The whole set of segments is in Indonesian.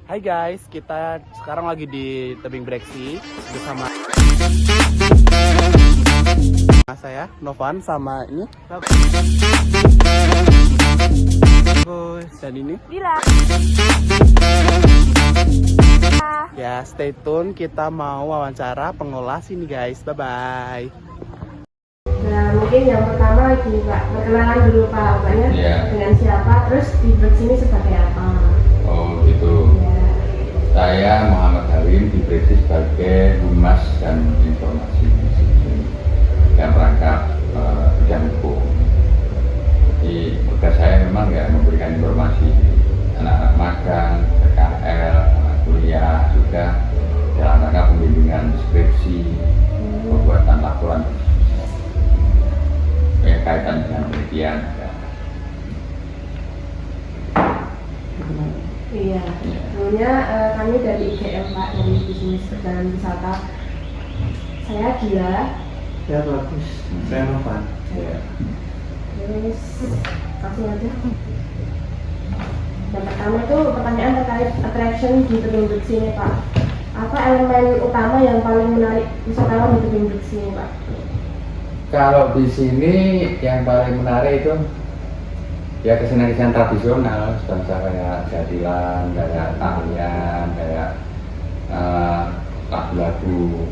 Hai guys, kita sekarang lagi di tebing breksi bersama saya Novan sama ini Bagus dan ini Dila. ya. Stay tune, kita mau wawancara pengelola sini guys. Bye bye. Nah, mungkin yang pertama gini Pak, perkenalan dulu Pak, Bapaknya dengan siapa, terus di Brooks ini sebagai apa? Oh gitu. Ya. Saya Muhammad Halim diberi sebagai Humas dan Informasi dan rangkap bidang hukum. Jadi tugas saya memang ya memberikan informasi anak-anak magang, PKL, anak kuliah juga dalam rangka pembimbingan skripsi, pembuatan laporan kaitan dengan penelitian. Iya, sebelumnya kami dari IGM Pak, dari Bisnis Perjalanan Wisata. Saya Dia. Ya bagus. Saya Novan. Ya. Terus langsung aja. Yang pertama itu pertanyaan terkait attraction di tebing Brooks ini Pak. Apa elemen utama yang paling menarik wisatawan di tebing Brooks ini Pak? Kalau di sini yang paling menarik itu ya kesenian-kesenian tradisional, bangsa kayak jadilan, kayak tarian, kayak lagu-lagu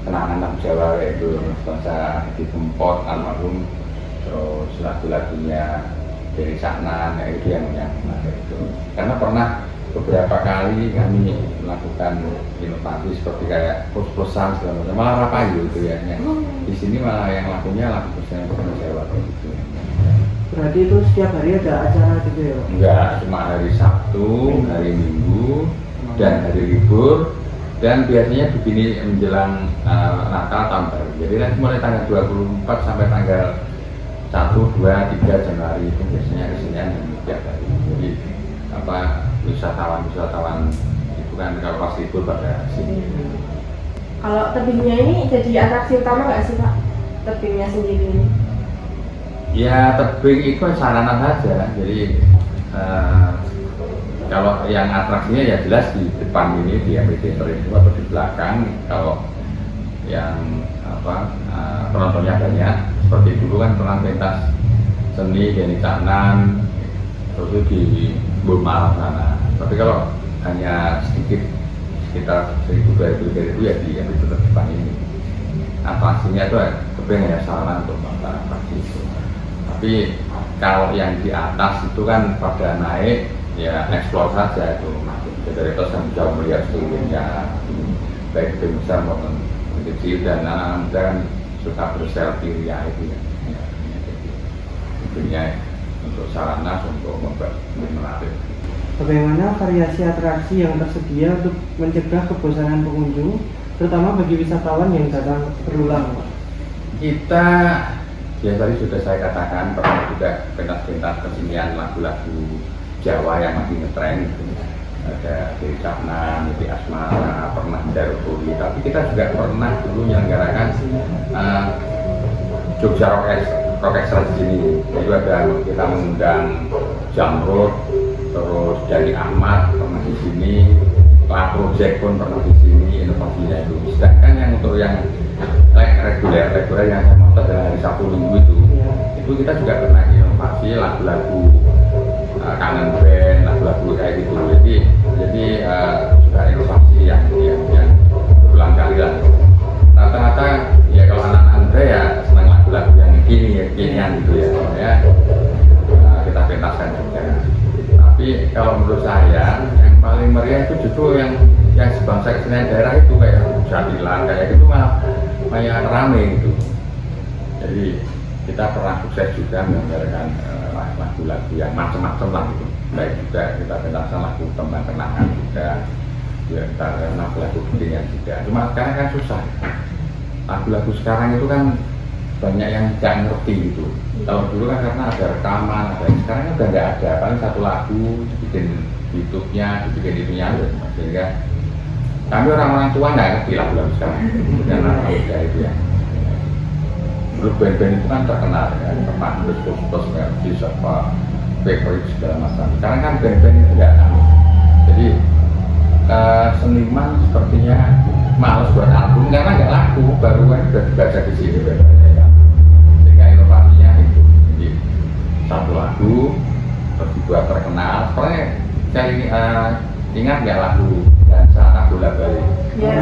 kenangan anak Jawa itu bangsa di Kempot, almarhum, terus lagu-lagunya dari Saknan, ya itu yang menarik itu. Karena pernah beberapa kali kami melakukan inovasi seperti kayak pos-posan segala macam, malah Rapayu itu ya. Di sini malah yang lakunya lagu kesenian Jawa gitu. Berarti itu setiap hari ada acara gitu ya? Enggak, cuma hari Sabtu, hari Minggu, dan hari libur. Dan biasanya begini menjelang Natal tahun baru. Jadi nanti mulai tanggal 24 sampai tanggal 1, 2, 3 Januari itu biasanya kesenian dan tiap hari. Jadi wisatawan itu kan kalau pas libur pada sini. Kalau tebingnya ini jadi atraksi utama nggak sih Pak? Tebingnya sendiri ini? Ya tebing itu sarana saja. Jadi kalau yang atraksinya ya jelas di depan ini di amphitheater itu atau di belakang. Kalau yang penontonnya banyak seperti dulu kan pernah pentas seni Deni Caknan terus di Bomal sana. Tapi kalau hanya sedikit sekitar 1.000-2.000 itu ya di amphitheater depan ini. Atraksinya itu tebing ya sarana untuk atraksi itu. Tapi kalau yang di atas itu kan pada naik ya eksplor saja itu, dari atas kan jauh melihat sekelilingnya, baik itu besar maupun kecil, dan anak-anak muda kan suka berselfie ya itu ya. Tentunya untuk sarana untuk membuat menarik. Bagaimana variasi atraksi yang tersedia untuk mencegah kebosanan pengunjung, terutama bagi wisatawan yang datang berulang? Kita ya tadi sudah saya katakan pernah juga pentas-pentas kesenian lagu-lagu Jawa yang masih ngetren gitu. Ada dari Caknan, dari Asmara, pernah dari Puri. Tapi kita juga pernah dulu menyelenggarakan Jogja Rockestra di sini. Jadi ada kita mengundang Jamrud, terus dari Ahmad pernah di sini, La Project pun pernah di sini, inovasinya itu. Sedangkan yang untuk yang reguler yang saya nonton adalah hari Sabtu Minggu itu kita juga pernah inovasi lagu-lagu kangen band, lagu-lagu kayak gitu. Jadi sudah inovasi yang berulang kali lah. Rata-rata ya kalau anak-anak muda ya senang lagu-lagu yang kinian gitu ya. Kita pentaskan juga. Tapi kalau menurut saya yang paling meriah itu justru yang sebangsa kesenian daerah itu kayak jadilan kayak gitu malah rame gitu. Jadi kita pernah sukses juga menyelenggarakan lagu-lagu yang macam-macam lah gitu. Baik juga kita pentaskan lagu tembang kenangan juga, ya kita lagu pendidikan juga. Cuma sekarang kan susah. Lagu-lagu sekarang itu kan banyak yang nggak ngerti gitu. Kalau dulu kan karena ada rekaman, sekarang kan udah nggak ada. Paling satu lagu dibikin YouTube-nya, dibikin itunya, sehingga kami orang-orang tua nggak ngerti lagu-lagu sekarang. Dan anak muda itu ya. Grup band-band itu kan terkenal ya, pernah terus siapa favorite segala macam. Sekarang kan band-band itu nggak tahu. Jadi seniman sepertinya males buat album karena nggak laku, baru kan udah dibaca di sini banyak ya. Sehingga inovasinya itu jadi satu lagu terus dibuat terkenal. Soalnya saya ingat nggak lagu dan saat bola balik. Ya.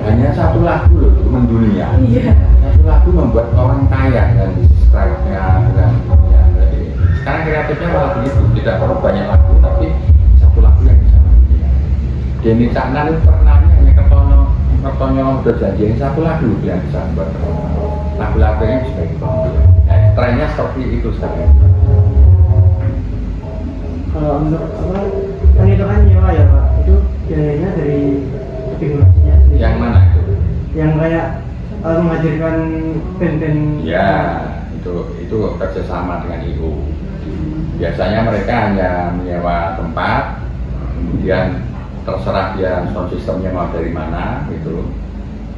Hanya satu lagu loh mendunia. Iya. Satu lagu membuat orang kaya dengan subscribe-nya dengan dunia. Jadi sekarang kreatifnya malah begitu, tidak perlu banyak lagu tapi satu lagu yang bisa mendunia. Denny Caknan itu terkenalnya hanya Kertonyo udah janjiin satu lagu yang bisa membuat lagu-lagunya bisa dibantu. Nah, trennya seperti itu sekarang. Kalau untuk apa yang itu kan nyewa ya Pak, itu biayanya dari timnya sendiri. Yang mana itu? Yang kayak menghadirkan band-band. Ya, itu kerjasama dengan IU. Biasanya mereka hanya menyewa tempat, kemudian terserah dia sound systemnya mau dari mana gitu.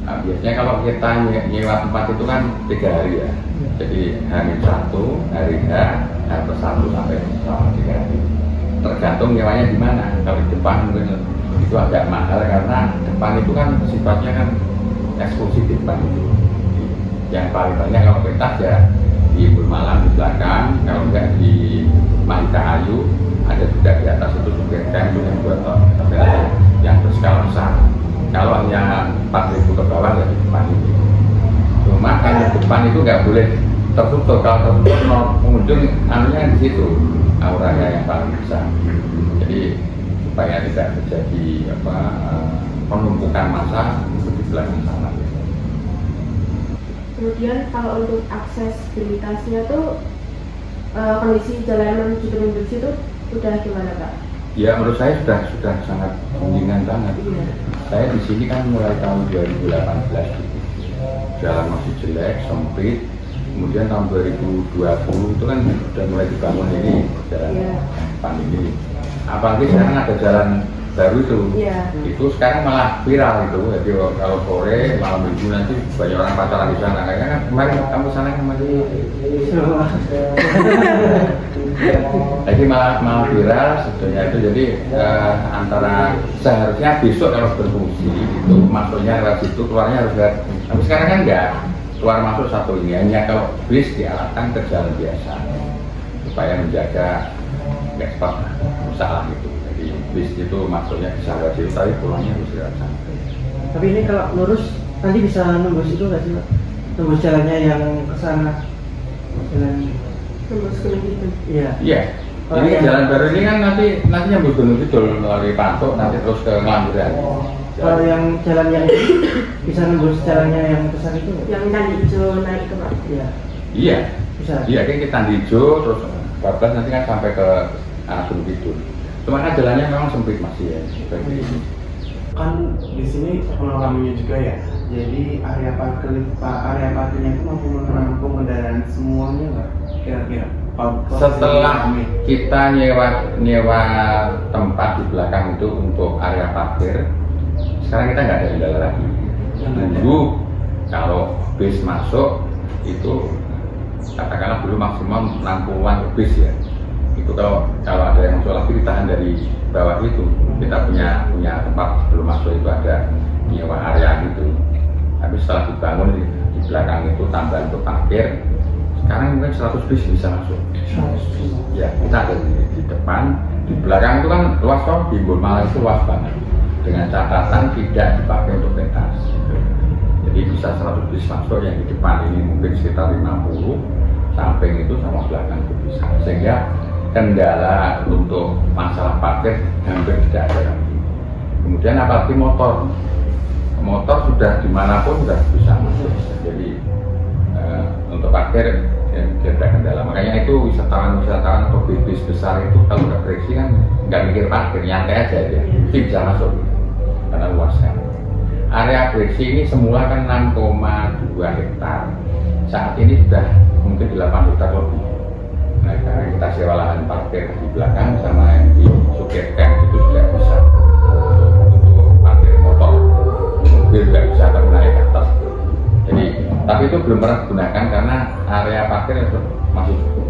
Nah, biasanya kalau kita nyewa tempat itu kan 3 hari ya. Jadi hari 1, hari H, hari 1 sampai 3 hari. Tergantung nyewanya di mana. Kalau di depan mungkin itu agak mahal karena depan itu kan sifatnya kan eksklusif di depan itu. Yang paling banyak kalau pentas ya di Malam di belakang, kalau enggak di Mahita Ayu, ada juga di atas itu supir camp yang buat yang berskala besar. Kalau hanya 4.000 ke bawah ya di depan itu. Cuma kalau di depan itu nggak boleh tertutup. Kalau tertutup pengunjung anunya di situ, auranya yang paling besar. Jadi supaya tidak terjadi penumpukan massa di belakang sana. Kemudian kalau untuk aksesibilitasnya tuh kondisi jalan menuju gedung bersih itu udah gimana Pak? Ya menurut saya sudah sangat mendingan banget. Iya. Saya di sini kan mulai tahun 2018 gitu. Jalan masih jelek, sempit. Kemudian tahun 2020 itu kan sudah mulai dibangun ini jalan depan ini. Apalagi sekarang ada jalan baru itu. Iya. Itu sekarang malah viral itu. Jadi kalau sore malam minggu nanti banyak orang pacaran di sana. Kayaknya kan kemarin kamu sana kemarin. Jadi malah viral sebetulnya itu. Jadi antara seharusnya besok kalau berfungsi itu masuknya lewat situ, keluarnya harus lewat. Tapi sekarang kan enggak, keluar masuk satu ini. Hanya kalau bis diarahkan ke jalan biasa supaya menjaga nggak cepat salah itu. Jadi bis itu masuknya bisa lewat situ, tapi pulangnya harus lewat sana. Tapi ini kalau lurus nanti bisa nembus itu nggak sih Pak? Nembus jalannya yang ke sana. Jalan. Tembus gedung itu. Iya. Iya. Ini jalan baru ini kan nanti nyambung Gunung Kidul melalui Pantuk nanti terus ke Ngelamburan. Kalau yang jalan yang bisa nembus jalannya yang besar itu nggak? Yang tadi hijau naik ke Pak. Iya. Iya. Bisa. Iya, kan kita hijau terus 14 nanti kan sampai ke Gunung Kidul. Cuma kan jalannya memang sempit masih ya. Seperti ini. Kan di sini pengalamannya juga ya. Jadi area parkirnya itu mampu menampung kendaraan semuanya nggak? Kira-kira. Setelah kita nyewa tempat di belakang itu untuk area parkir, sekarang kita nggak ada kendala lagi. Dulu kalau bis masuk itu katakanlah dulu maksimum 60-an bis ya. Itu kalau ada yang masuk lagi ditahan dari bawah itu. Kita punya tempat sebelum masuk itu ada nyewa area gitu. Tapi setelah dibangun di belakang itu tambahan untuk parkir, sekarang mungkin 100 bis bisa masuk. Ya, kita ada di depan, di belakang itu kan luas kok, di Malang itu luas banget. Dengan catatan tidak dipakai untuk pentas. Jadi bisa 100 bis masuk, yang di depan ini mungkin sekitar 50, samping itu sama belakang itu bisa. Sehingga kendala untuk masalah parkir hampir tidak ada lagi. Kemudian apalagi motor sudah dimanapun sudah bisa masuk. Jadi untuk parkir tidak ada kendala. Makanya itu wisatawan atau bis besar itu kalau udah breksi kan nggak mikir parkir, nyantai aja dia, bisa masuk karena luas kan. Area breksi ini semula kan 6,2 hektar. Saat ini sudah mungkin 8 hektar lebih. Nah, karena kita sewa lahan parkir di belakang sama yang di supir camp itu tidak bisa untuk parkir motor, mobil tidak bisa naik ke atas. Jadi, tapi itu belum pernah digunakan karena area parkir masih cukup.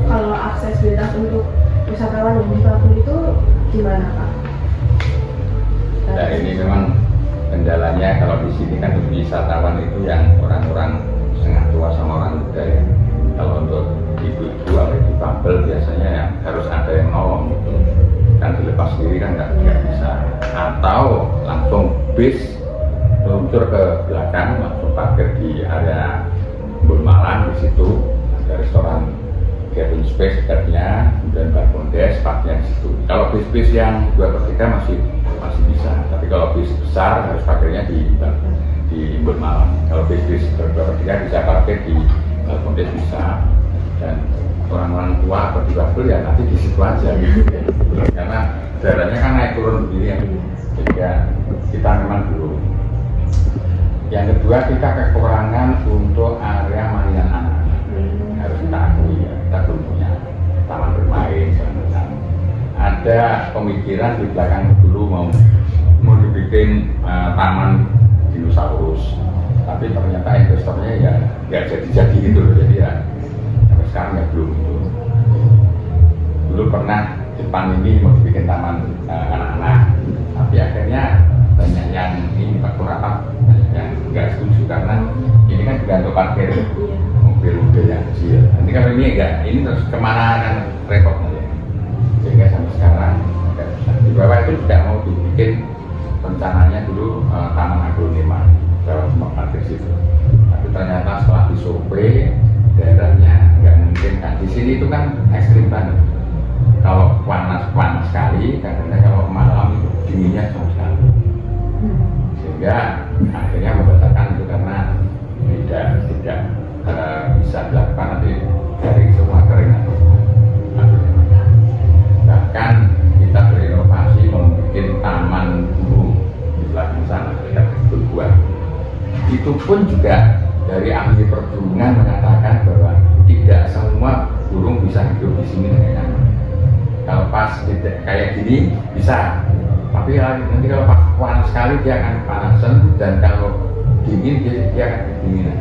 Kalau aksesibilitas untuk wisatawan yang di Papua itu gimana Pak? Ya ini memang kendalanya kalau di sini kan wisatawan itu yang orang-orang setengah tua sama orang muda ya. Kalau untuk ibu-ibu atau difabel biasanya ya harus ada yang nolong gitu. Kan dilepas sendiri kan nggak bisa. Atau langsung bis meluncur ke belakang, langsung parkir di area Malang di situ ada restoran cabin space dekatnya, kemudian balkon desk parkirnya di situ. Kalau bis-bis yang 2/3 masih bisa, tapi kalau bis besar harus parkirnya di Malang. Kalau bis 2/3 bisa parkir di balkon desk bisa, dan orang-orang tua atau difabel ya nanti di situ aja gitu. Karena daerahnya kan naik turun begini ya, sehingga kita memang belum. Yang kedua, kita kekurangan untuk area mainan anak-anak. Harus kita akui ya, kita belum punya taman bermain segala macam. Ada pemikiran di belakang dulu mau dibikin taman dinosaurus, tapi ternyata investornya ya nggak jadi gitu loh. Jadi ya sampai sekarang ya belum itu. Dulu pernah Jepang ini mau dibikin taman anak-anak, tapi akhirnya banyak yang ini kurang, banyak yang nggak setuju karena ini kan juga untuk parkir mobil-mobil yang kecil. Nanti kalau ini enggak, ini terus kemana kan repotnya ya. Sehingga sampai sekarang nggak bisa. Di bawah itu juga mau dibikin rencananya dulu taman aglonema dalam semua parkir situ. Tapi ternyata setelah disurvei daerahnya nggak mungkin kan. Di sini itu kan ekstrim banget. Kalau panas sekali, kadang-kadang kalau malam itu dinginnya sama sekali. Sehingga akhirnya membatalkan itu karena tidak bisa dilakukan nanti dari semua keringat. Bahkan kita berinovasi membuat taman burung di belakang sana dekat Berbuat. Itu pun juga dari ahli perkebunan mengatakan bahwa tidak semua burung bisa hidup di sini dengan nyaman. Kalau pas kayak gini bisa, tapi nanti kalau pas panas sekali dia akan panasan, dan kalau dingin dia akan kedinginan,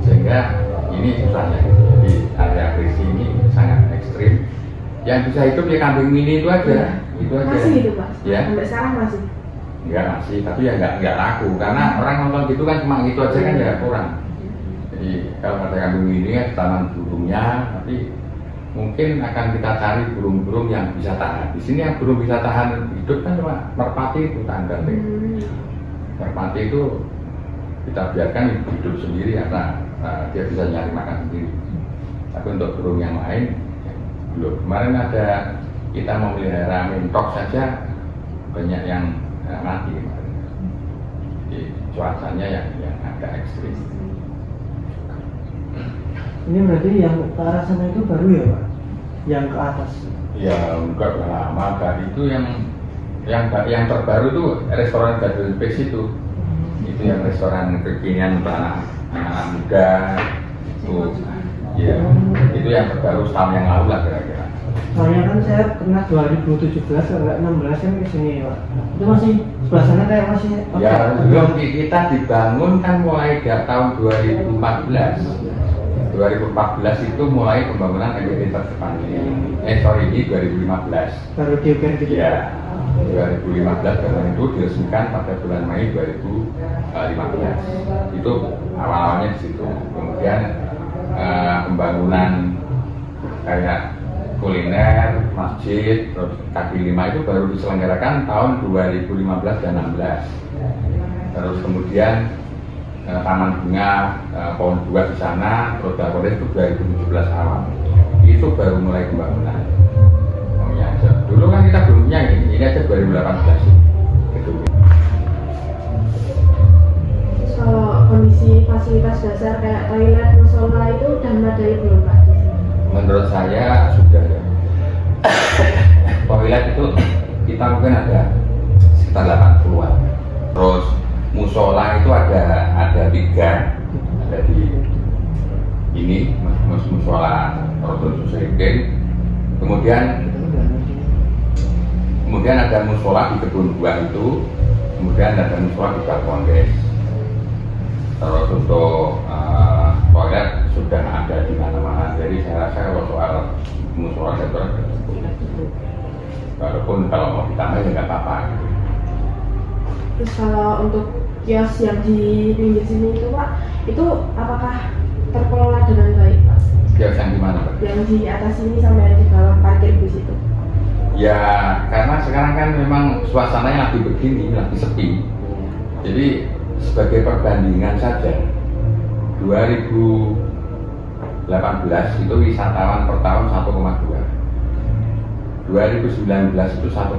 sehingga ini susahnya gitu. Jadi area krisis ini sangat ekstrim. Yang bisa hidup ya kambing mini itu aja, itu aja. Masih gitu Pak? Ya. Sampai sekarang masih? Enggak masih, tapi ya nggak laku karena orang nonton gitu kan cuma gitu aja kan ya kurang. Jadi kalau ada kambing mini ya taman burungnya, tapi mungkin akan kita cari burung-burung yang bisa tahan. Di sini yang burung bisa tahan hidup kan cuma merpati itu, tangganting. Merpati itu kita biarkan hidup sendiri karena dia bisa nyari makan sendiri. Tapi untuk burung yang lain belum. Kemarin ada kita memelihara mentok saja banyak yang mati kemarin. Jadi cuacanya yang agak ekstrim. Ini berarti yang ke arah sana itu baru ya Pak? Yang ke atas? Ya enggak lama, dari itu yang terbaru itu restoran Garden Space itu yang restoran kekinian untuk anak muda itu. Ya itu yang terbaru setahun yang lalu lah kira-kira. Soalnya kan saya pernah 2017 sampai 16 kan ke sini Pak. Itu masih sebelah sana kayak masih Ya belum, kita dibangun kan mulai tahun 2014 itu mulai pembangunan MBT terdepan ini. Ini 2015. baru diukir gitu. Ya, 2015 bangunan itu diresmikan pada bulan Mei 2015. Itu awal-awalnya di situ. Kemudian pembangunan kayak kuliner, masjid, terus kaki lima itu baru diselenggarakan tahun 2015 dan 16. Terus kemudian taman bunga, pohon buah di sana, terus balkon itu 2017 awal. Itu baru mulai pembangunan. Dulu kan kita belum punya ini aja 2018. Itu. Kalau kondisi fasilitas dasar kayak toilet, musola itu udah memadai belum Pak? Menurut saya sudah ya. Toilet itu kita mungkin ada sekitar 80-an. Terus musola itu ada 3, ada di ini musola Rasul Susaikin. Kemudian ada musola di kebun buah itu, kemudian ada musola di balkon des. Terus untuk toilet sudah ada di mana-mana. Jadi saya rasa kalau soal musola itu ada cukup. Walaupun kalau mau ditambah ya nggak apa-apa. Terus kalau untuk kios yang di pinggir sini itu Pak, itu apakah terkelola dengan baik Pak? Kios yang di mana, Pak? Yang di atas ini sama yang di bawah parkir bus itu? Ya, karena sekarang kan memang suasananya lagi begini, lagi sepi. Jadi sebagai perbandingan saja, 2018 itu wisatawan per tahun 1,2, 2019 itu 1,6,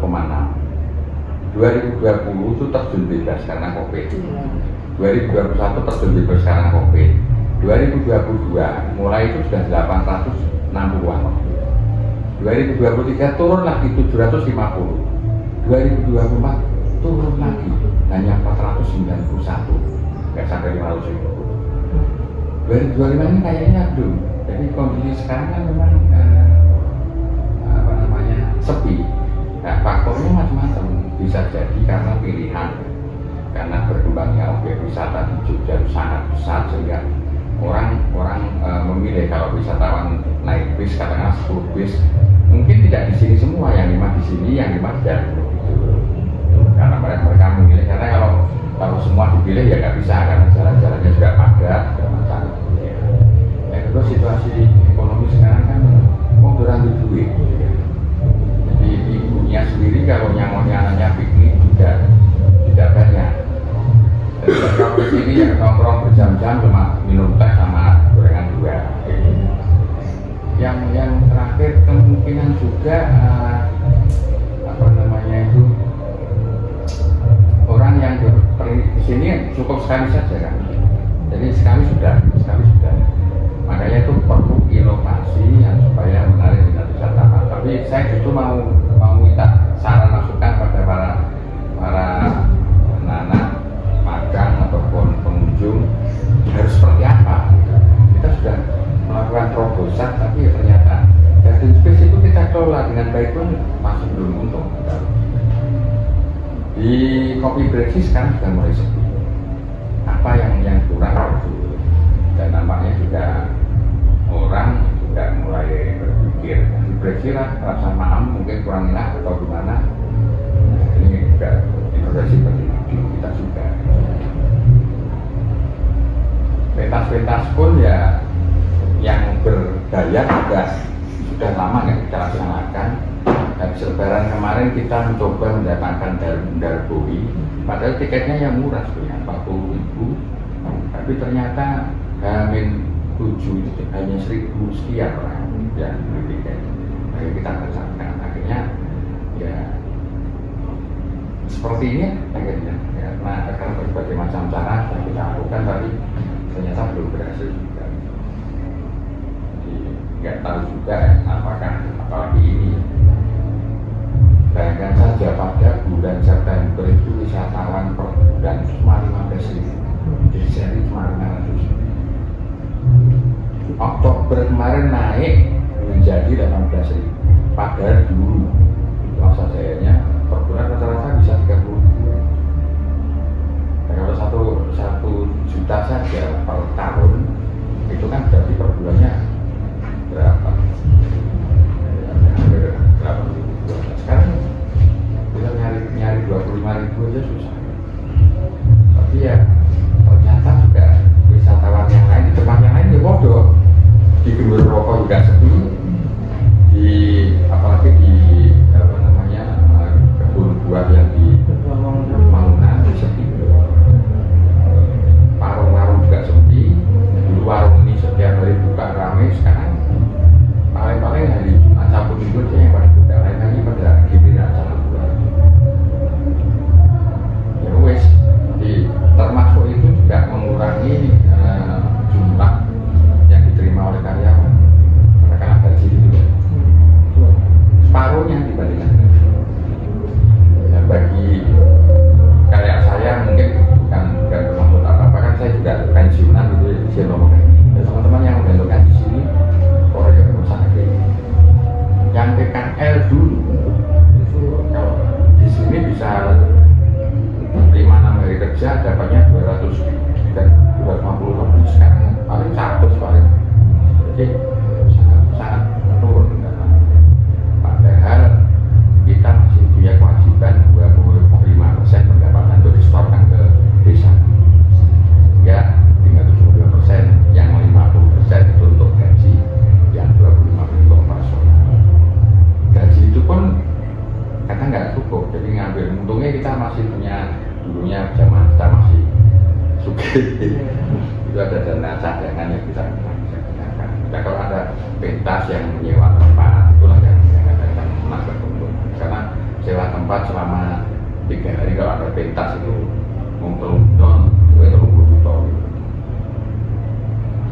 2020 itu terjun bebas karena COVID, 2021 terjun bebas karena COVID, 2022 mulai itu sudah 860-an, 2023 turun lagi 750, 2024 turun lagi hanya 491, nggak sampai 500 ribu. 2025 ini kayaknya belum. Jadi kondisi sekarang kan memang sepi. Nah, faktornya macam-macam. Bisa jadi karena pilihan, karena berkembangnya objek wisata di Jogja itu sangat besar sehingga orang memilih. Kalau wisatawan naik bis, katakanlah 10 bis, mungkin tidak di sini semua, yang 5 di sini, yang 5 di Darmo. Karena mereka memilih, karena kalau semua dipilih ya nggak bisa, karena jalan-jalannya juga padat, macam. Yang kedua, situasi ekonomi sekarang kan orang duit. Jadi ibunya sendiri kalau nyamonnya anaknya piknik juga tidak banyak. Jadi kalau di sini yang nongkrong berjam-jam cuma minum teh sama gorengan 2. Yang terakhir kemungkinan juga orang yang di sini cukup sekali saja kan. Jadi sekali sudah. Makanya itu perlu inovasi yang supaya menarik minat wisatawan. Tapi saya justru mau minta saran masukan pada para anak-anak magang ataupun pengunjung harus seperti apa. Kita sudah melakukan terobosan, tapi ternyata garden space itu kita kelola dengan baik pun masih belum untung. Di Kopi Breksi sekarang sudah mulai sepi. Apa yang kurang itu, dan nampaknya juga orang juga mulai berpikir di Breksi lah, rasa maam mungkin kurang enak atau gimana. Nah, ini juga integrasi bagi kita juga. Pentas-pentas pun ya yang berdaya juga sudah lama nggak kita laksanakan. Habis lebaran kemarin kita mencoba mendapatkan Darbowi, padahal tiketnya yang murah sebenarnya 40.000, tapi ternyata H-7 itu hanya 1.000 sekian orang yang beli tiket. Akhirnya kita rasakan, akhirnya ya seperti ini akhirnya ya, karena berbagai macam cara yang kita lakukan, tapi ternyata belum berhasil juga. Jadi nggak tahu juga apakah apalagi ini. Bayangkan saja pada bulan September itu wisatawan per bulan cuma 15.000, jadi sehari cuma 500. Oktober kemarin naik menjadi 18.000, padahal dulu masa jayanya per bulan rata-rata bisa 30.000. Dan kalau 1 juta saja per tahun, itu kan berarti per bulannya berapa? Sekarang kita nyari 25.000 aja susah. Tapi ya ternyata juga wisatawan yang lain di tempat yang lain ya bodoh. Di Gembur Rokok juga sepi. Di apalagi di kebun buah yang di Mangunan sepi. Warung-warung juga sepi. Dulu warung ini setiap hari buka ramai, sekarang paling-paling hari Jumat Sabtu Minggu aja yang pada buka, lain-lainnya pada giliran sama buah. Ya wes, termasuk itu juga mengurangi jumlah yang diterima oleh karyawan. Karena kan gaji itu separuhnya dibandingkan. Dan bagi karya saya mungkin bukan bermaksud apa-apa, kan saya juga pensiunan gitu ya, bisa ngomong kayak gini. Dan teman-teman yang membantukan di sini, orang yang berusaha yang PKL dulu itu kalau di sini bisa 5-6 hari kerja dapatnya 200 dan 250 lebih, sekarang paling 100 paling. Jadi sangat turun. Padahal kita masih punya kewajiban 25 ini kita masih punya dulunya zaman kita masih sugih. Itu ada dana cadangan yang bisa kita gunakan. Nah, kalau ada pentas yang menyewa tempat, itulah yang akan menambah keuntungan. Karena sewa tempat selama 3 hari kalau ada pentas itu ngumpul itu ngumpul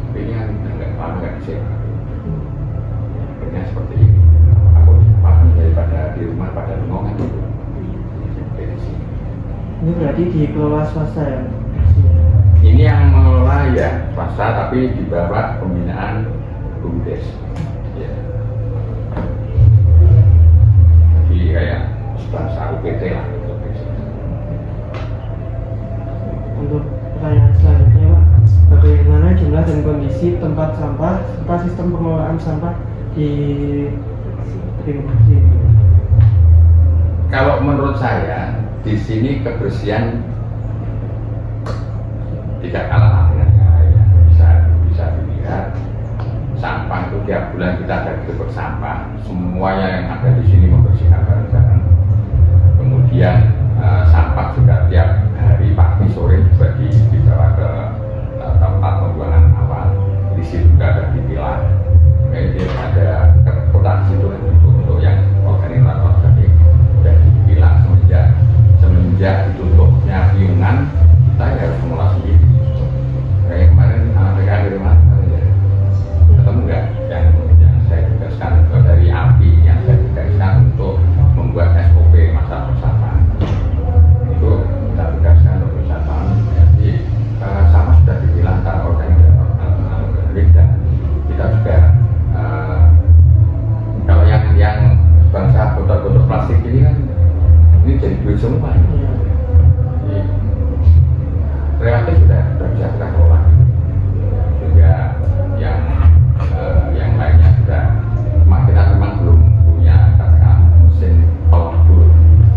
tapi ini kan nggak disewa. Akhirnya seperti ini. Aku paham daripada di rumah pada bengong gitu. Ini berarti dikelola swasta ya? Ini yang mengelola ya swasta tapi di bawah pembinaan BUMDes. Ya. Jadi kayak bahasa UPT lah. Untuk pertanyaan selanjutnya Pak, bagaimana jumlah dan kondisi tempat sampah serta sistem pengelolaan sampah di Trimursi? Kalau menurut saya di sini kebersihan tidak kalah dengan yang lainnya. Bisa dilihat sampah itu tiap bulan kita ada gerbek sampah, semuanya yang ada di sini membersihkan barang-barang. Kemudian sampah juga tiap hari pagi sore juga dibawa ke tempat pembuangan awal. Di situ juga ada dipilah. Jadi ada kota di situ untuk yang organisator tadi sudah dipilah semenjak ditutupnya piungan, kita harus mengolah sendiri. Kayak kemarin mereka dari mana ya? Ketemu nggak yang saya tugaskan dari API yang saya tugaskan untuk membuat SOP masa persamaan itu kita tugaskan untuk persamaan. Jadi sama sudah dibilang antara organisator dan kita juga kalau yang bangsa botol-botol plastik ini kan ini jadi duit semua. Jadi relatif sudah bisa kita kelola. Sehingga yang lainnya sudah kita memang belum punya katakan mesin pengepul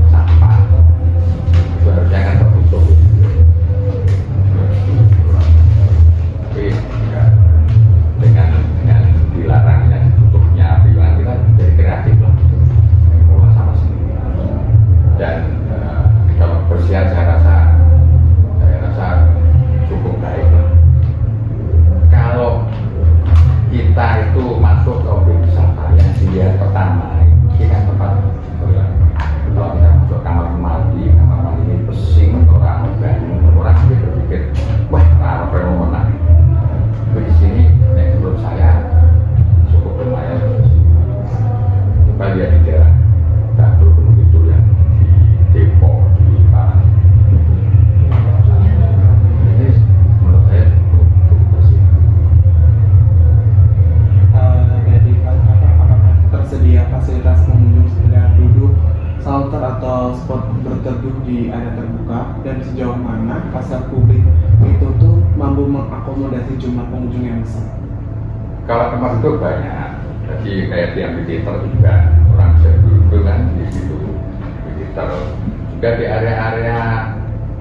sampah. Itu harusnya kan tertutup. Tapi ya, dengan dilarangnya ditutupnya piungan kita jadi kreatif lah. Mengelola sama sendiri. Dan kalau kebersihan saya rasa cukup baik lah. Kalau kita itu masuk ke objek wisata yang dilihat pertama ini kan tempat kalau kita masuk kamar mandi ini pesing orang berpikir wah apa fenomena tapi di sini menurut saya cukup lumayan. Coba lihat di daerah dapur gunung itu yang di Depok di Padang ini menurut saya cukup bersih. Jadi apakah tersedia fasilitas pengunjung sekedar duduk, shelter atau spot berteduh di area terbuka, dan sejauh mana pasar publik itu tuh mampu mengakomodasi jumlah pengunjung yang besar? Kalau tempat duduk banyak, jadi kayak di amphitheater juga orang bisa duduk kan di situ. Amphitheater juga di area-area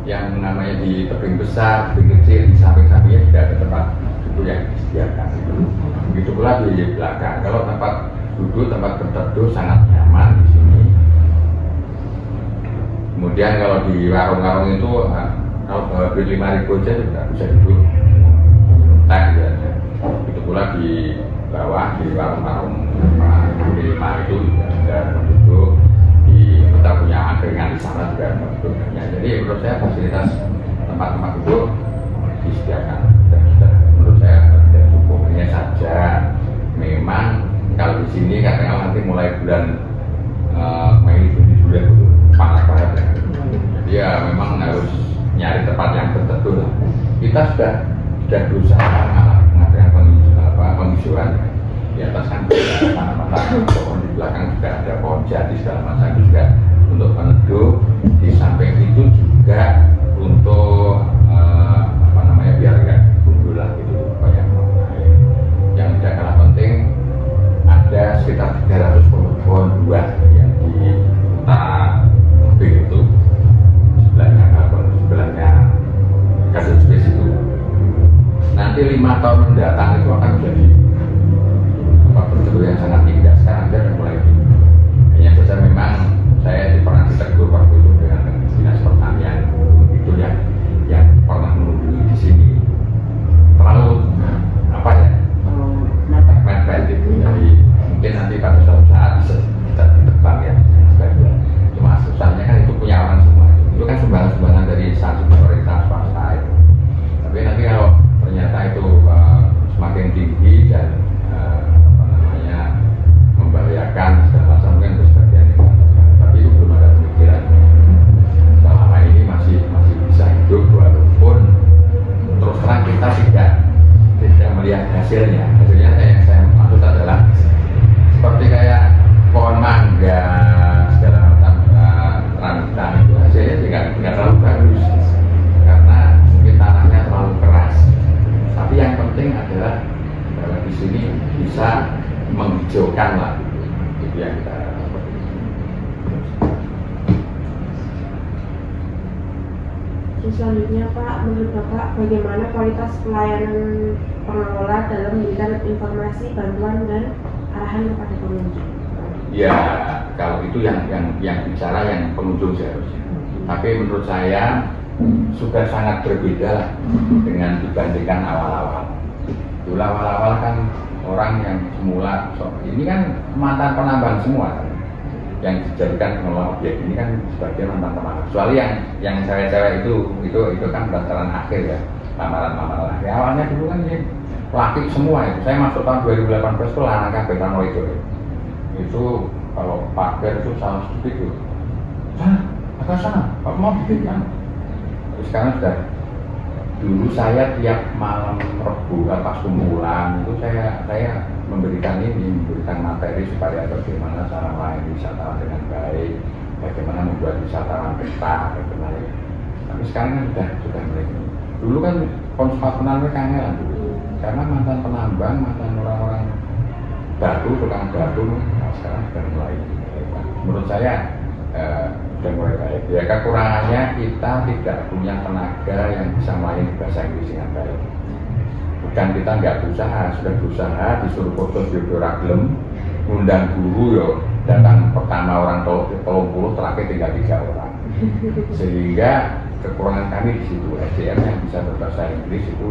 yang namanya di tebing besar, tebing kecil, di samping-sampingnya juga ada tempat duduk yang disediakan. Begitu pula di belakang. Kalau tempat duduk, tempat berteduh sangat nyaman di sini. Kemudian kalau di warung-warung itu, kalau beli 5.000 aja juga bisa duduk teh ya. Begitu pula di bawah di warung-warung di 5 itu juga ada duduk. Kita punya angkringan di sana juga ada duduknya. Jadi menurut saya fasilitas tempat-tempat duduk disediakan dan sudah menurut saya tidak cukup. Hanya saja memang kalau di sini katanya nanti mulai bulan Mei Juni itu panas banget ya. Jadi ya memang harus nyari tempat yang berteduh. Kita sudah berusaha mengadakan penghijauan di atas kan ada tanaman pohon, di belakang juga ada pohon jati segala macam itu juga untuk peneduh. Di samping itu juga untuk biar nggak gundul lah gitu supaya yang tidak kalah penting ada sekitar 300 pohon buah yang di utara tebing itu sebelahnya Garden Space itu. Nanti 5 tahun mendatang itu akan menjadi tempat berteduh yang sangat indah. Sekarang sudah mulai hanya saja memang saya pernah ditegur waktu itu dengan Selanjutnya Pak, menurut Bapak bagaimana kualitas pelayanan pengelola dalam memberikan informasi, bantuan, dan arahan kepada pengunjung? Ya, kalau itu yang bicara yang pengunjung seharusnya. Tapi menurut saya sudah sangat berbeda lah dengan dibandingkan awal-awal. Dulu awal-awal kan orang yang semula, ini kan mantan penambang semua kan, yang dijadikan pengelola objek ini kan sebagai mantan penambang. Kecuali yang cewek-cewek itu kan pendaftaran akhir ya, lamaran akhir. Awalnya dulu kan ini laki semua itu. Saya masuk tahun 2018 itu lanang kabeh kan itu. Itu kalau parkir itu salah sedikit itu. Sana, Pak mau bikin kan? Sekarang sudah. Dulu saya tiap malam Rebu pas kumpulan itu saya memberikan materi supaya bagaimana cara melayani wisatawan dengan baik, bagaimana membuat wisatawan betah, bagaimana. Tapi sekarang kan sudah mulai. Dulu kan konsultan kangelan dulu, karena mantan penambang, mantan orang-orang batu, tukang batu, nah sekarang sudah mulai. Menurut saya sudah mulai baik. Ya kekurangannya kita tidak punya tenaga yang bisa melayani bahasa Inggris dengan baik. Bukan kita nggak berusaha, sudah berusaha disuruh kursus ora gelem, ngundang guru yo datang pertama orang 30, terakhir tinggal 3 orang. Sehingga kekurangan kami di situ, SDM yang bisa berbahasa Inggris itu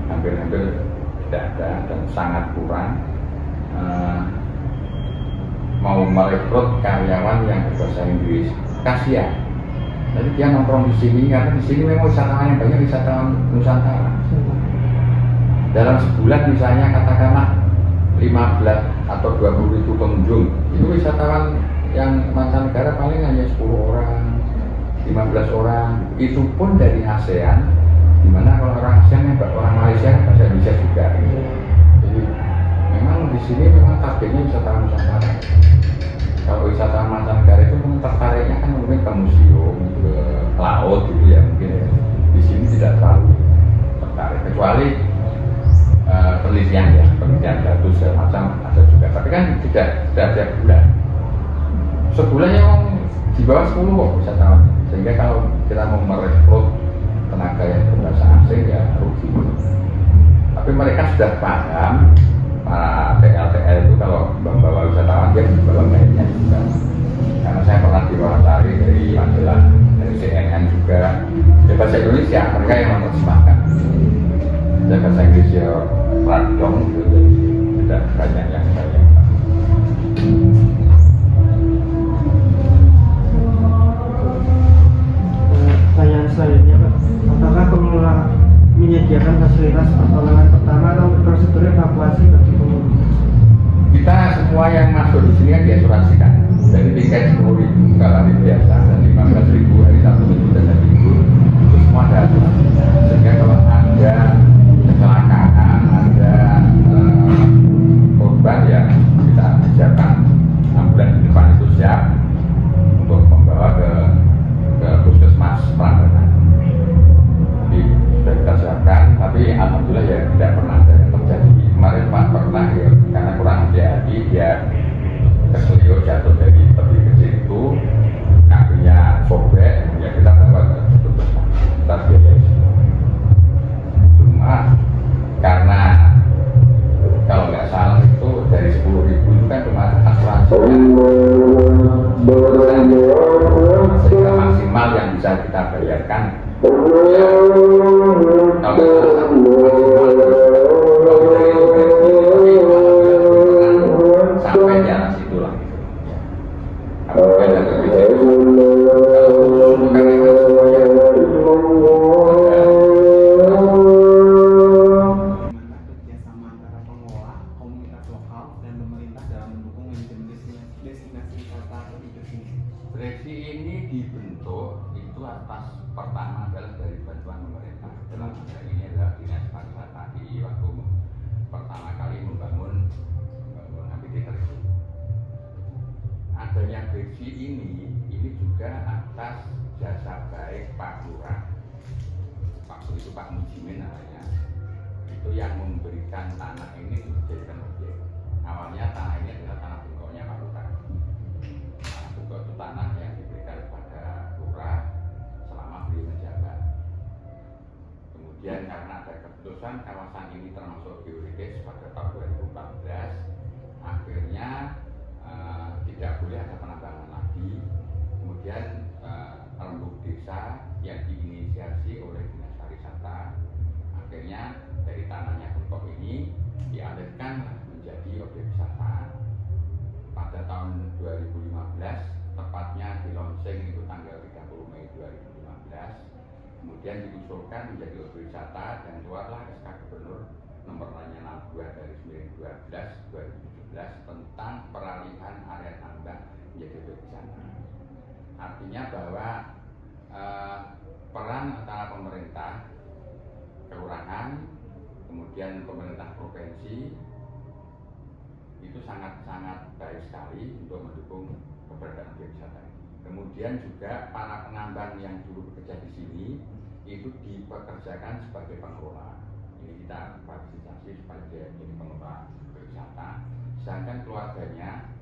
hampir-hampir tidak ada dan sangat kurang. Mau merekrut karyawan yang berbahasa Inggris kasihan. Jadi dia nongkrong di sini karena di sini memang wisatawan yang banyak wisatawan Nusantara. Dalam sebulan misalnya katakanlah 15 atau 20 ribu pengunjung, itu wisatawan yang mancanegara paling hanya 10 orang, 15 orang. Itu pun dari ASEAN, dimana kalau orang ASEAN orang Malaysia bahasa Indonesia juga. Jadi memang di sini memang targetnya wisatawan Nusantara. Kalau wisatawan mancanegara itu tertariknya kan mungkin ke museum, ke laut gitu ya mungkin ya. Di sini tidak terlalu tertarik kecuali penelitian batu segala macam ada juga. Tapi kan tidak setiap bulan. Sebulannya memang di bawah 10 kok wisatawan. Sehingga kalau kita mau merekrut tenaga yang berbahasa asing ya rugi. Tapi mereka sudah paham. Para TL itu kalau membawa wisatawan dia membawa gayanya juga. Karena saya pernah diwawancara dari majalah, dari CNN juga. Di bahasa Indonesia mereka yang menerjemahkan. Saya bahasa Inggris ya radong gitu, jadi tidak banyak yang saya. Pertanyaan selanjutnya Pak, apakah pengelola menyediakan fasilitas pertolongan pertama atau prosedur evakuasi bagi pengunjung? Kita semua yang masuk di sini kan diasuransikan. Dari tiket 10.000 kalau hari biasa dan 15.000 hari Sabtu Minggu dan hari Minggu itu semua ada asuransinya. Sehingga kalau ada kecelakaan, ada korban ya kita siapkan ambulans di depan itu siap untuk membawa ke puskesmas Prambanan. Jadi sudah kita siapkan, tapi alhamdulillah ya tidak pernah ada yang terjadi. Kemarin Pak pernah ya karena kurang hati-hati dia keselio jatuh dari tebing kecil itu, kakinya sobek, ya kita bawa ke puskesmas, kita biayai. Cuma karena kalau nggak salah itu dari 10.000 itu kan cuma asuransinya sehingga maksimal yang bisa kita bayarkan ya kalau sampai di atas itu lah. Kalau beda berbeda kalau untuk karyawan semuanya kerjasama antara pengelola, komunitas lokal, dan pemerintah dalam mendukung manajemen destinasi wisata itu sini. Seleksi ini dibentuk itu atas pertama adalah dari bantuan pemerintah. Dalam hal ini adalah Dinas Pariwisata di waktu pertama kali membangun APD Terisi. Adanya seleksi ini juga atas jasa baik Pak Lurah. Waktu itu Pak Mujimin namanya. Itu yang memberikan tanah ini untuk dijadikan objek. Awalnya tanah ini adalah tanah bungkoknya Pak Lurah. Tanah bungkok itu tanah yang diberikan kepada Lurah selama beliau menjabat. Kemudian karena ada keputusan kawasan ini termasuk geoheritage pada tahun 2014, akhirnya tidak boleh ada penambangan lagi. Kemudian rembuk desa yang diinisiasi oleh Dinas Pariwisata, akhirnya dari tanahnya Bengkok ini dialihkan menjadi objek wisata pada tahun 2015, tepatnya di launching itu tanggal 30 Mei 2015. Kemudian diusulkan menjadi objek wisata dan keluarlah SK Gubernur nomor 62 dari 2017 tentang peralihan area tambang menjadi objek wisata. Artinya bahwa peran antara pemerintah, kelurahan, kemudian pemerintah provinsi itu sangat-sangat baik sekali untuk mendukung keberadaan objek wisata ini. Kemudian juga para penambang yang dulu bekerja di sini itu dipekerjakan sebagai pengelola. Ini kita fasilitasi supaya dia jadi pengelola wisata. Sedangkan keluarganya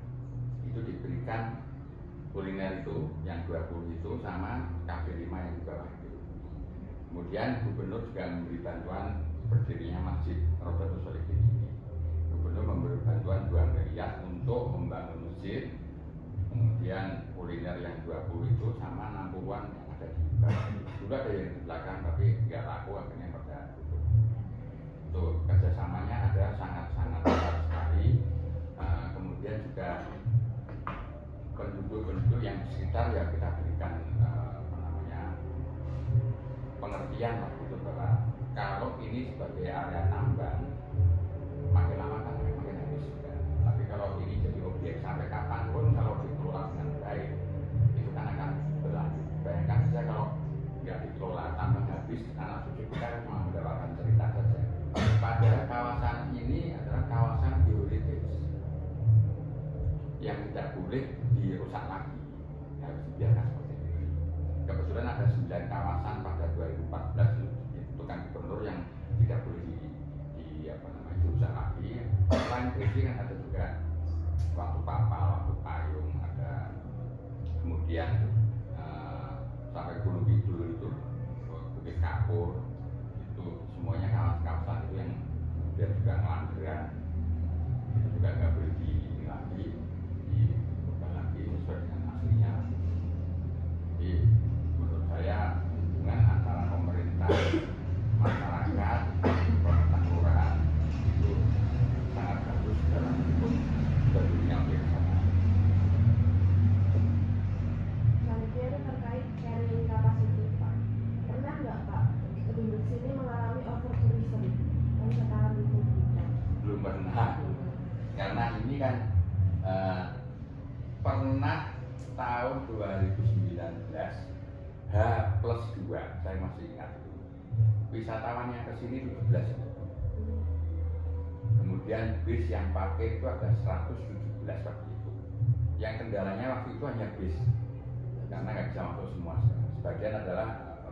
itu diberikan kuliner itu yang 20 itu sama KB 5 yang di bawah itu. Kemudian gubernur juga memberi bantuan berdirinya Masjid Rodatul Sholihin ini. Gubernur memberi bantuan 2 miliar untuk membangun masjid. Kemudian kuliner yang 20 itu sama 60-an yang ada di bawah. Dulu ada yang di belakang tapi nggak laku, akhirnya pada tutup. Untuk kerjasamanya ada sangat-sangat besar sekali. Kemudian juga penduduk-penduduk yang di sekitar ya kita berikan pengertian lah gitu, bahwa kalau ini sebagai area tambang makin lama kan makin habis juga. Tapi kalau ini jadi objek sampai kapanpun kalau dikelola dengan baik itu kan akan berlanjut. Bayangkan saja kalau nggak dikelola tambang habis, anak cucu kita kan cuma mendapatkan cerita saja. Padahal kawasan ini adalah kawasan geoheritage yang tidak boleh dirusak lagi, harus dibiarkan seperti ini. Kebetulan ada 9 kawasan pada 2014 itu kan gubernur yang tidak boleh dirusak lagi. Selain Gresik kan ada juga waktu Papal, waktu Payung, ada kemudian sampai Gunung Kidul itu Bukit Kapur, itu semuanya kawasan-kawasan itu yang kemudian juga Ngelanderan itu juga nggak boleh di lagi diubah lagi sesuai dengan aslinya. Jadi menurut saya hubungan antara pemerintah, masyarakat, pemerintah kelurahan itu sangat bagus dalam mendukung berdirinya objek wisata. Selanjutnya itu terkait carrying capacity, Pak. Pernah nggak Pak penduduk sini mengalami overtourism dan sekarang itu Belum pernah, karena ini kan pernah tahun 2019 H+2, saya masih ingat itu, wisatawan yang kesini 17. Kemudian bis yang pakai itu ada 117 waktu itu. Yang kendalanya waktu itu hanya bis, karena nggak bisa masuk semua. Sebagian adalah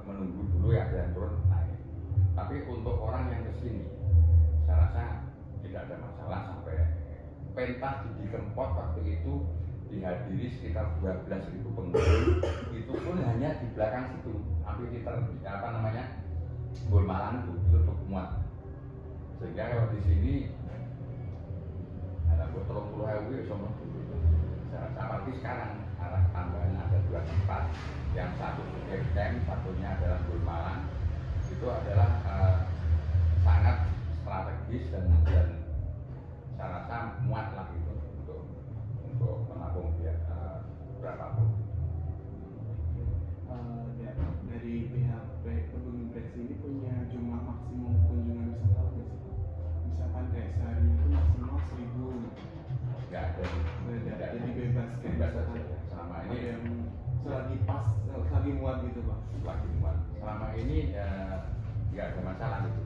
menunggu dulu ya, ada yang turun naik. Tapi untuk orang yang kesini, saya rasa tidak ada masalah. Sampai pentas di Kempot waktu itu dihadiri sekitar 12.000 pengunjung, itu pun hanya di belakang situ, amphitheater Bulmalang itu cukup muat. Sehingga kalau di sini ada 30.000 sama dulu. Seperti sekarang arah tambahan ada 2 tempat, yang satu di camp, satunya adalah Bulmalang. Itu adalah sangat strategis dan saya rasa muat lah itu untuk menampung berapapun. Dari pihak Gunung Breksi ini punya jumlah maksimum kunjungan wisatawan nggak sih Pak? Misalkan kayak sehari itu maksimal 1.000. Nggak ada, jadi bebas kayak bebas misalkan saja. Selama ini yang selagi pas, selagi muat gitu Pak. lagi muat. Selama ini nggak ada masalah gitu.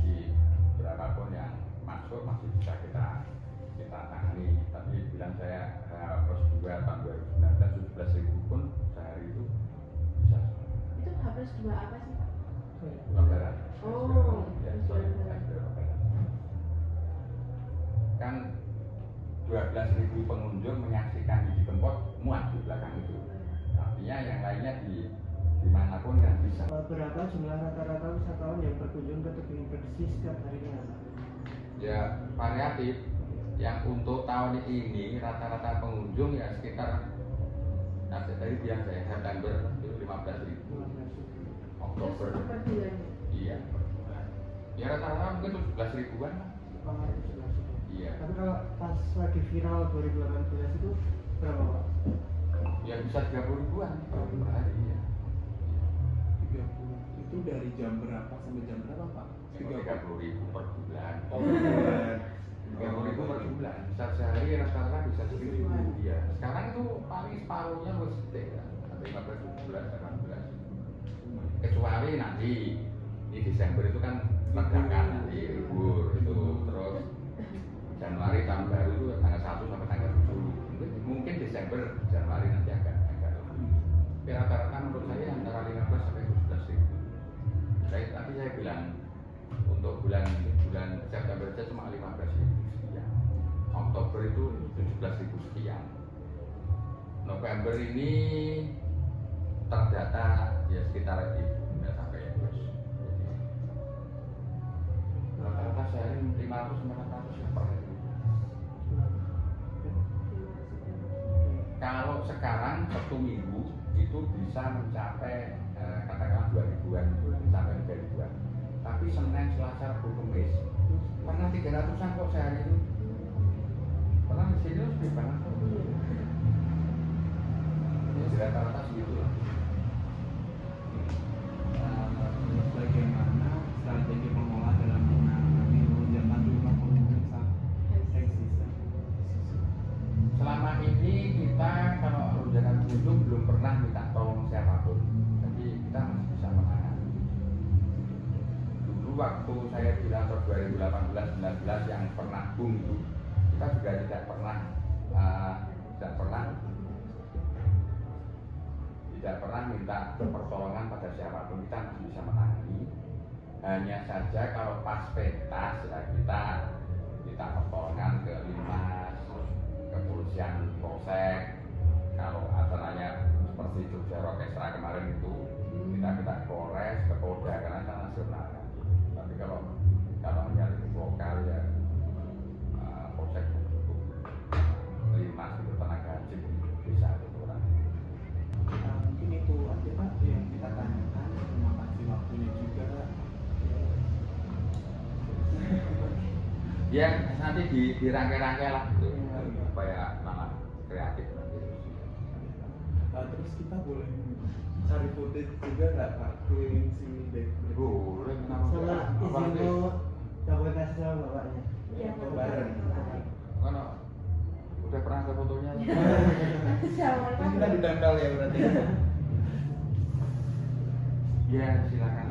Di berapapun yang masuk masih bisa kita tangani. Tapi bilang saya +2 tahun 2019 17.000 pun sehari itu bisa. itu H+2 apa sih Pak? Lebaran. Oh, ya, Lebaran. Kan 12.000 pengunjung menyaksikan di Kempot muat di belakang itu. Artinya yang lainnya di dimanapun kan bisa. Berapa jumlah rata-rata wisatawan yang berkunjung ke tebing bersih setiap harinya? Ya variatif. Yang untuk tahun ini rata-rata pengunjung ya sekitar tadi bilang saya September itu 15.000, Oktober Terus per bulan. iya ya rata-rata mungkin 17.000-an lah. Iya Tapi kalau pas lagi viral 2018 itu berapa Pak? ya bisa 30.000-an per hari ya. 30 itu dari jam berapa sampai jam berapa Pak? 30.000 per bulan. Oh, bulan. 30.000 per bulan, sehari rata-rata bisa 1.000 ya. Sekarang itu paling separuhnya harus gede kan, sampai 15, 17, 18. Kecuali nanti di Desember itu kan ledakan nanti libur itu, terus Januari tahun baru itu tanggal 1 sampai tanggal 7. Mungkin Desember, Januari nanti agak lebih. Tapi rata-rata menurut saya antara 15 sampai 17.000. Tapi saya bilang untuk bulan September saja cuma 15.000 sekian, Oktober itu 17.000 sekian, November ini terdata ya sekitar itu nggak sampai ya bos. Rata-rata sehari 500 sampai 600 ya per hari. Kalau sekarang satu minggu itu bisa mencapai katakanlah 2.000-an sampai 3.000-an. Tapi Senin, Selasa, Rabu, Kamis pernah 300-an kok sehari itu. Pernah di sini lebih banget kok. Ya rata-rata segitu lah. Terus bagaimana strategi pengelola dalam menangani lonjakan jumlah pengunjung saat high season? Selama ini kita kalau lonjakan pengunjung belum pernah minta tolong siapapun. Jadi kita masih bisa menangani. Waktu saya bilang tahun 2018-19 yang pernah boom itu, kita juga tidak pernah minta pertolongan pada siapapun, kita masih bisa menangani. Hanya saja kalau pas pentas ya kita minta pertolongan ke Limas, kepolisian Polsek. Kalau acaranya seperti Jogja Orkestra kemarin itu kita ke Polres, ke Polda karena kita nasional. Tapi kalau hanya lokal ya Polsek cukup, Limas itu tenaga haji bisa itu orang. Mungkin itu aja Pak yang kita tanyakan. Terima kasih waktunya juga Pak. Ya nanti dirangkai-rangkai lah gitu, supaya malah kreatif nanti. Terus kita boleh cari footage juga nggak Pak? Keliling sini deh. Boleh, kenapa Sama enggak? Apa izin sih? mau dokumentasi sama bapaknya. Iya, Foto bareng. Mana? Udah pernah ada fotonya? Siapa Ini kita ditempel ya berarti. Ya silakan.